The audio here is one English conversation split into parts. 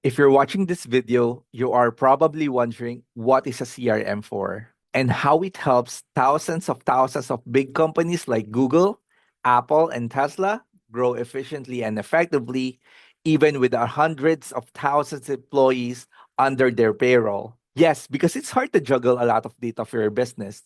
If you're watching this video, you are probably wondering what is a CRM for and how it helps thousands of big companies like Google, Apple, and Tesla grow efficiently and effectively, even with hundreds of thousands of employees under their payroll. Yes, because it's hard to juggle a lot of data for your business.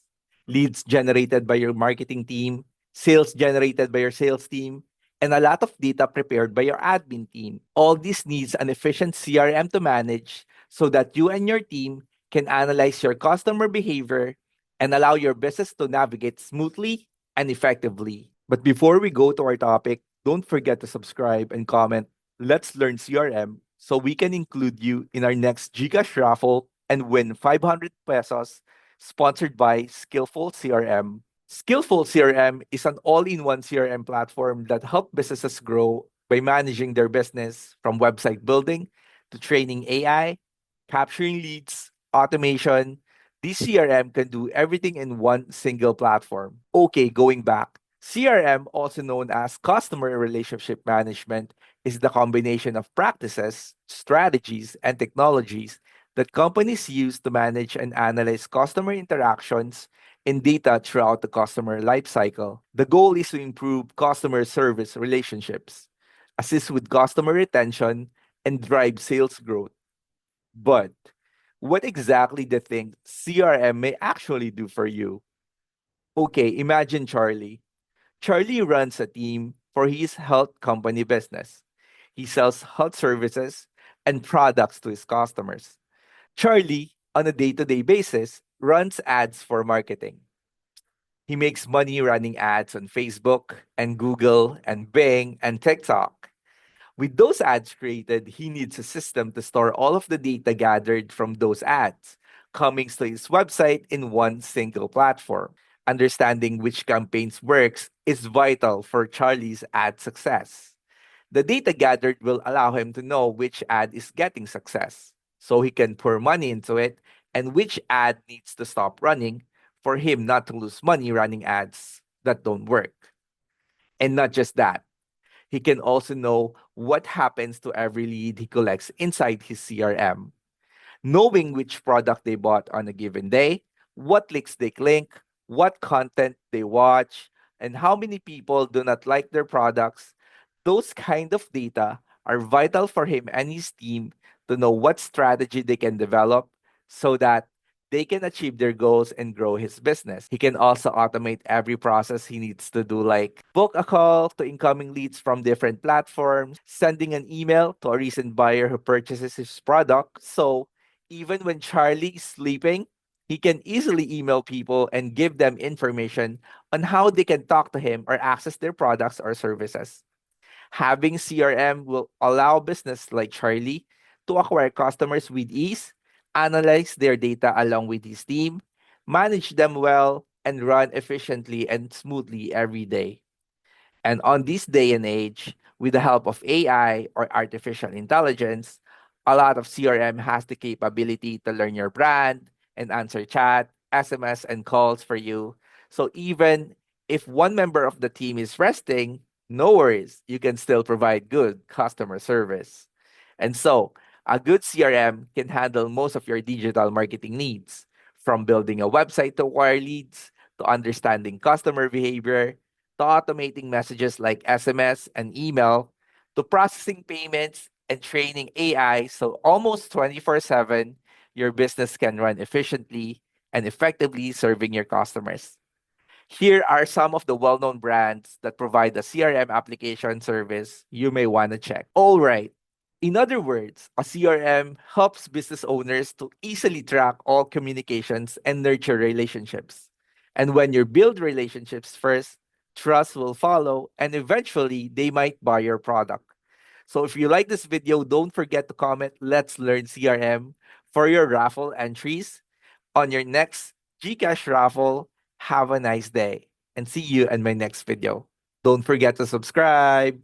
Leads generated by your marketing team, sales generated by your sales team, and a lot of data prepared by your admin team. All this needs an efficient CRM to manage so that you and your team can analyze your customer behavior and allow your business to navigate smoothly and effectively. But before we go to our topic, don't forget to subscribe and comment. Let's learn CRM so we can include you in our next Gcash raffle and win 500 pesos sponsored by Skillful CRM. Skillful CRM is an all-in-one CRM platform that helps businesses grow by managing their business from website building to training AI, capturing leads, automation. This CRM can do everything in one single platform. Okay, going back. CRM, also known as customer relationship management, is the combination of practices, strategies, and technologies that companies use to manage and analyze customer interactions and data throughout the customer lifecycle. The goal is to improve customer service relationships, assist with customer retention, and drive sales growth. But what exactly the thing CRM may actually do for you? Okay, imagine Charlie. Charlie runs a team for his health company business. He sells health services and products to his customers. Charlie, on a day to day basis, runs ads for marketing. He makes money running ads on Facebook and Google and Bing and TikTok. With those ads created, he needs a system to store all of the data gathered from those ads, coming to his website in one single platform. Understanding which campaigns works is vital for Charlie's ad success. The data gathered will allow him to know which ad is getting success, so he can pour money into it, and which ad needs to stop running for him not to lose money running ads that don't work. And not just that, he can also know what happens to every lead he collects inside his CRM, knowing which product they bought on a given day, what links they click, what content they watch, and how many people do not like their products. Those kind of data are vital for him and his team to know what strategy they can develop so that they can achieve their goals and grow his business. He can also automate every process he needs to do, like book a call to incoming leads from different platforms, sending an email to a recent buyer who purchases his product. So even when Charlie is sleeping, he can easily email people and give them information on how they can talk to him or access their products or services. Having CRM will allow business like Charlie to acquire customers with ease, analyze their data along with his team, manage them well, and run efficiently and smoothly every day. And on this day and age, with the help of AI or artificial intelligence, a lot of CRM has the capability to learn your brand and answer chat, SMS, and calls for you. So even if one member of the team is resting, no worries, you can still provide good customer service. And so, a good CRM can handle most of your digital marketing needs, from building a website to acquire leads, to understanding customer behavior, to automating messages like SMS and email, to processing payments and training AI. So almost 24/7, your business can run efficiently and effectively serving your customers. Here are some of the well known brands that provide a CRM application service you may want to check. All right. In other words, a CRM helps business owners to easily track all communications and nurture relationships. And when you build relationships first, trust will follow, and eventually they might buy your product. So if you like this video, don't forget to comment "Let's Learn CRM" for your raffle entries on your next Gcash raffle. Have a nice day and see you in my next video. Don't forget to subscribe.